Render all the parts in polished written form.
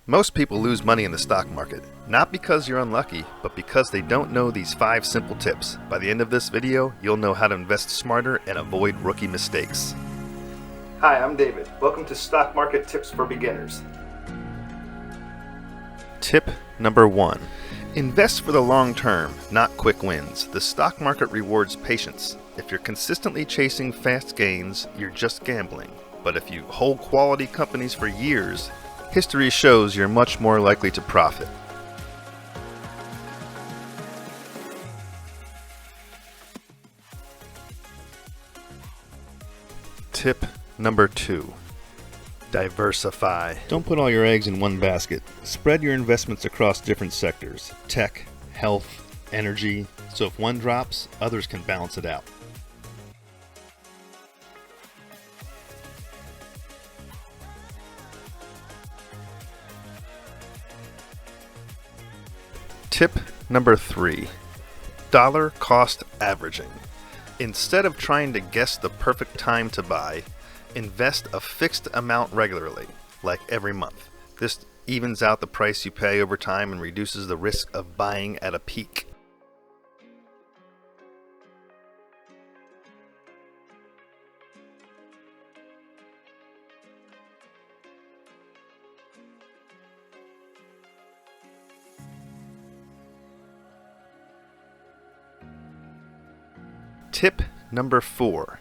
Most people lose money in the stock market, not because you're unlucky, but because they don't know these 5 simple tips. By the end of this video, you'll know how to invest smarter and avoid rookie mistakes. Hi, I'm David. Welcome to Stock Market Tips for Beginners. Tip number 1. Invest for the long term, not quick wins. The stock market rewards patience. If you're consistently chasing fast gains, you're just gambling. But if you hold quality companies for years, history shows you're much more likely to profit. Tip number 2. Diversify. Don't put all your eggs in one basket. Spread your investments across different sectors: tech, health, energy, so if one drops, others can balance it out. Tip number 3. Dollar cost averaging. Instead of trying to guess the perfect time to buy, invest a fixed amount regularly, like every month. This evens out the price you pay over time and reduces the risk of buying at a peak. Tip number 4.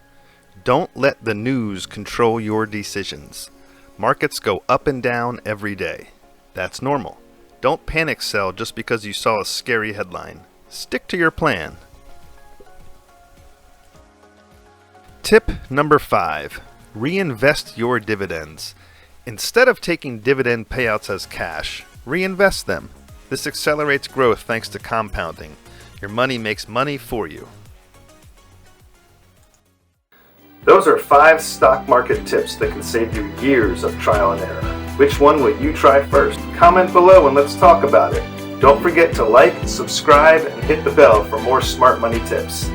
Don't let the news control your decisions. Markets go up and down every day. That's normal. Don't panic sell just because you saw a scary headline. Stick to your plan. Tip number 5. Reinvest your dividends. Instead of taking dividend payouts as cash, reinvest them. This accelerates growth thanks to compounding. Your money makes money for you. Those are 5 stock market tips that can save you years of trial and error. Which one will you try first? Comment below and let's talk about it. Don't forget to like, subscribe, and hit the bell for more smart money tips.